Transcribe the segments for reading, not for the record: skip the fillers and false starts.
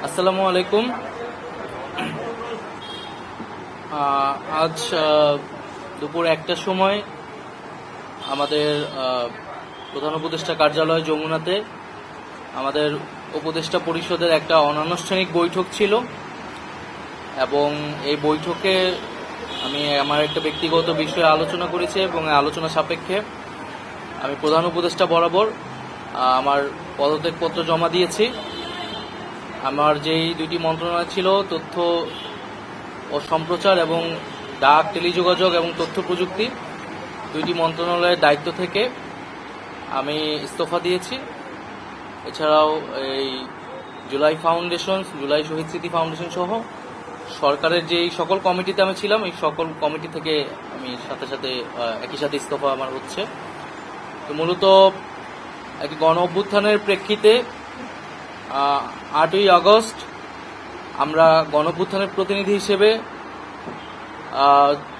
আসসালামু আলাইকুম। আজ দুপুর 1টার সময় আমাদের প্রধান উপদেষ্টা কার্যালয় যমুনাতে আমাদের উপদেষ্টা পরিষদের একটা অনানুষ্ঠানিক বৈঠক ছিল এবং এই বৈঠকে আমি আমার একটা ব্যক্তিগত বিষয়ে আলোচনা করেছি এবং আলোচনা সাপেক্ষে আমি প্রধান উপদেষ্টা বরাবর আমার পদত্যাগপত্র জমা দিয়েছি। আমার যেই দুইটি মন্ত্রণালয় ছিল, তথ্য ও সম্প্রচার এবং ডাক, টেলিযোগাযোগ এবং তথ্য প্রযুক্তি, দুইটি মন্ত্রণালয়ের দায়িত্ব থেকে আমি ইস্তফা দিয়েছি। এছাড়াও এই জুলাই ফাউন্ডেশন, জুলাই শহীদ স্মৃতি ফাউন্ডেশন সহ সরকারের যেই সকল কমিটিতে আমি ছিলাম, এই সকল কমিটি থেকে আমি একই সাথে ইস্তফা আমার হচ্ছে। তো মূলত একটি গণ অভ্যুত্থানের প্রেক্ষিতে 8ই আগস্ট আমরা গণ অভ্যুত্থানের প্রতিনিধি হিসেবে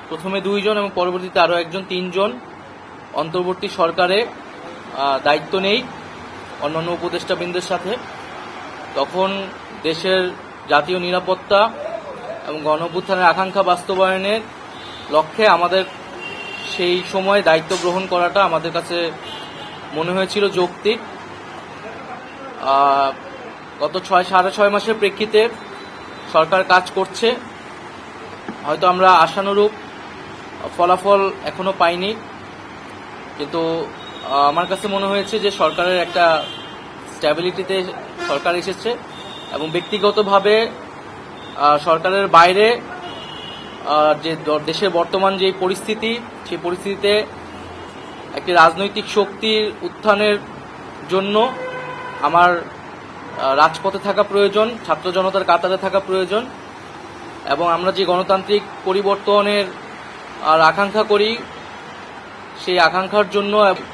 প্রথমে 2 জন এবং পরবর্তীতে আরও একজন, 3 জন অন্তর্বর্তী সরকারে দায়িত্ব নেই অন্যান্য উপদেষ্টাবৃন্দের সাথে। তখন দেশের জাতীয় নিরাপত্তা এবং গণ অভ্যুত্থানের আকাঙ্ক্ষা বাস্তবায়নের লক্ষ্যে আমাদের সেই সময় দায়িত্ব গ্রহণ করাটা আমাদের কাছে মনে হয়েছিল যৌক্তিক। গত 6.5 মাসের প্রেক্ষিতে সরকার কাজ করছে, হয়তো আমরা আশানুরূপ ফলাফল এখনো পাইনি, কিন্তু আমার কাছে মনে হয়েছে যে সরকারের একটা স্ট্যাবিলিটিতে সরকার এসেছে এবং ব্যক্তিগতভাবে সরকারের বাইরে যে দেশের বর্তমান যে পরিস্থিতি, সেই পরিস্থিতিতে একটি রাজনৈতিক শক্তির উত্থানের জন্য আমার রাজপথে থাকা প্রয়োজন, ছাত্র জনতার কাতারে থাকা প্রয়োজন এবং আমরা যে গণতান্ত্রিক পরিবর্তনের আকাঙ্ক্ষা করি, সেই আকাঙ্ক্ষার জন্য এবং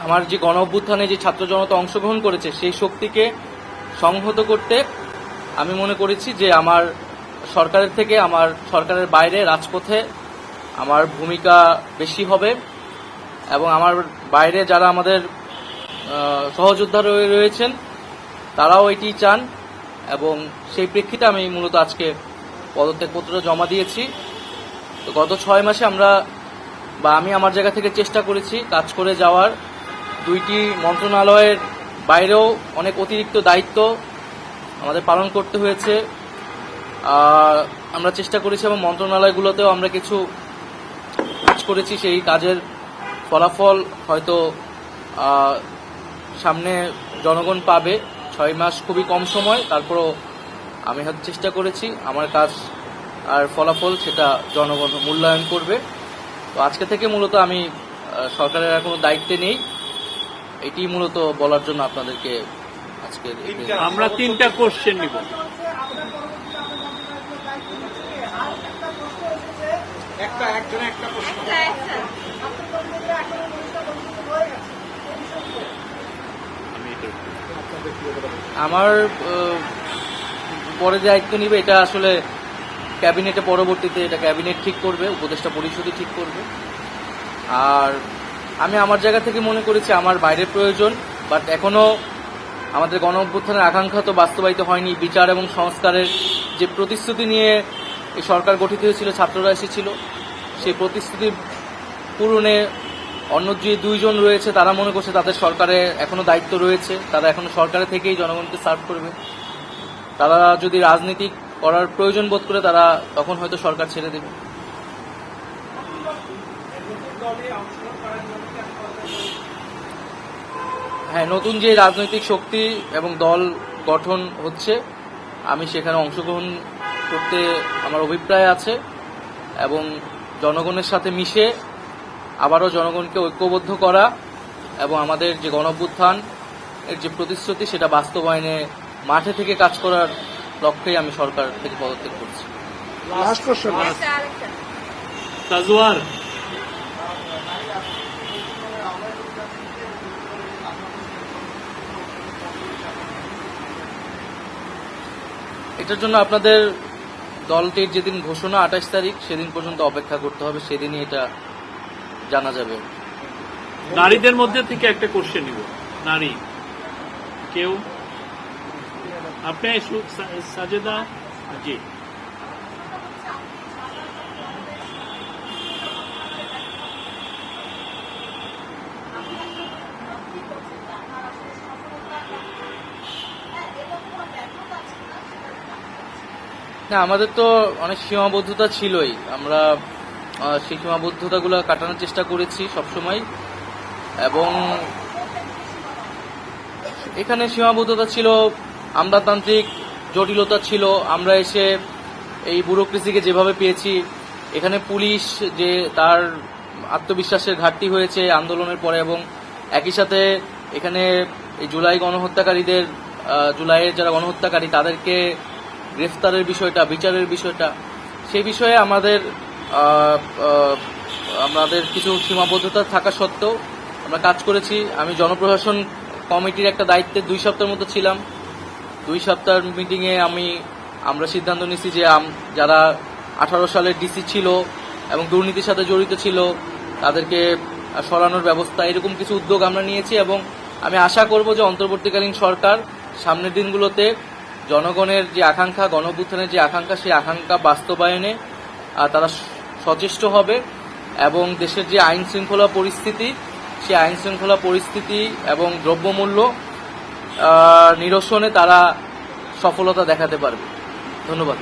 আমার যে গণ অভ্যুত্থানে যে ছাত্র জনতা অংশগ্রহণ করেছে সেই শক্তিকে সংহত করতে আমি মনে করেছি যে আমার সরকারের থেকে আমার সরকারের বাইরে রাজপথে আমার ভূমিকা বেশি হবে এবং আমার বাইরে যারা আমাদের সহযোদ্ধা রয়েছেন তারাও এটি চান এবং সেই প্রেক্ষিতে আমি মূলত আজকে পদত্যাগপত্র জমা দিয়েছি। তো গত 6 মাসে আমি আমার জায়গা থেকে চেষ্টা করেছি কাজ করে যাওয়ার। 2টি মন্ত্রণালয়ের বাইরেও অনেক অতিরিক্ত দায়িত্ব আমাদের পালন করতে হয়েছে। আমরা চেষ্টা করেছি এবং মন্ত্রণালয়গুলোতেও আমরা কিছু কাজ করেছি। সেই কাজের ফলাফল হয়তো সামনে জনগণ পাবে। 6 মাস খুবই কম সময়, তারপরও আমি হয়তো চেষ্টা করেছি, আমার কাজ আর ফলাফল সেটা জনগণ মূল্যায়ন করবে। তো আজকে থেকে মূলত আমি সরকারের আর কোনো দায়িত্বে নেই, এটি মূলত বলার জন্য আপনাদেরকে আজকে আমরা 3টা কোশ্চেন নিব। আমার পরে দায়িত্ব নিবে এটা আসলে ক্যাবিনেটে, পরবর্তীতে এটা ক্যাবিনেট ঠিক করবে, উপদেষ্টা পরিষদই ঠিক করবে। আর আমি আমার জায়গা থেকে মনে করেছি আমার বাইরের প্রয়োজন, বাট এখনো আমাদের গণ অভ্যুত্থানের আকাঙ্ক্ষা তো বাস্তবায়িত হয়নি। বিচার এবং সংস্কারের যে প্রতিশ্রুতি নিয়ে এই সরকার গঠিত হয়েছিল, ছাত্ররা এসেছিল, সেই প্রতিশ্রুতি পূরণে অন্য যে 2 জন রয়েছে তারা মনে করছে তাদের সরকারে এখনো দায়িত্ব রয়েছে, তারা এখনো সরকারে থেকেই জনগণকে সার্ভ করবে। তারা যদি রাজনীতি করার প্রয়োজন বোধ করে তারা তখন হয়তো সরকার ছেড়ে দেবে। হ্যাঁ, নতুন যে রাজনৈতিক শক্তি এবং দল গঠন হচ্ছে, আমি সেখানে অংশগ্রহণ করতে আমার অভিপ্রায় আছে এবং জনগণের সাথে মিশে আবারও জনগণকে ঐক্যবদ্ধ করা এবং আমাদের যে গণ অভ্যুত্থান এর যে প্রতিশ্রুতি সেটা বাস্তবায়নে মাঠে থেকে কাজ করার লক্ষ্যেই আমি সরকার থেকে পদত্যাগ করছি। তাজওয়ার, এটার জন্য আপনাদের দলটির যেদিন ঘোষণা 28 তারিখ, সেদিন পর্যন্ত অপেক্ষা করতে হবে, সেদিনই এটা জানা যাবে। নারীদের মধ্যে থেকে একটা কোশ্চেন নিব। নারী কেউ আপনি সাজেদা জি না, আমাদের তো অনেক সীমাবদ্ধতা ছিলই। আমরা সেই সীমাবদ্ধতাগুলো কাটানোর চেষ্টা করেছি সবসময়, এবং এখানে সীমাবদ্ধতা ছিল, আমলাতান্ত্রিক জটিলতা ছিল। আমরা এসে এই ব্যুরোক্রেসিকে যেভাবে পেয়েছি, এখানে পুলিশ যে তার আত্মবিশ্বাসের ঘাটতি হয়েছে আন্দোলনের পরে, এবং একই সাথে এখানে এই জুলাই গণহত্যাকারীদের, জুলাইয়ের যারা গণহত্যাকারী তাদেরকে গ্রেফতারের বিষয়টা, বিচারের বিষয়টা, সেই বিষয়ে আমাদের কিছু সীমাবদ্ধতা থাকা সত্ত্বেও আমরা কাজ করেছি। আমি জনপ্রশাসন কমিটির একটা দায়িত্বে 2 সপ্তাহের মতো ছিলাম। 2 সপ্তাহের মিটিংয়ে আমরা সিদ্ধান্ত নিয়েছি যে যারা 18 সালের ডিসি ছিল এবং দুর্নীতির সাথে জড়িত ছিল তাদেরকে সরানোর ব্যবস্থা, এরকম কিছু উদ্যোগ আমরা নিয়েছি। এবং আমি আশা করব যে অন্তর্বর্তীকালীন সরকার সামনের দিনগুলোতে জনগণের যে আকাঙ্ক্ষা, গণঅভ্যুত্থানের যে আকাঙ্ক্ষা, সেই আকাঙ্ক্ষা বাস্তবায়নে তারা সচেষ্ট হবে, এবং দেশের যে আইন শৃঙ্খলা পরিস্থিতি, সেই আইন শৃঙ্খলা পরিস্থিতি এবং দ্রব্যমূল্য নিরসনে তারা সফলতা দেখাতে পারবে। ধন্যবাদ।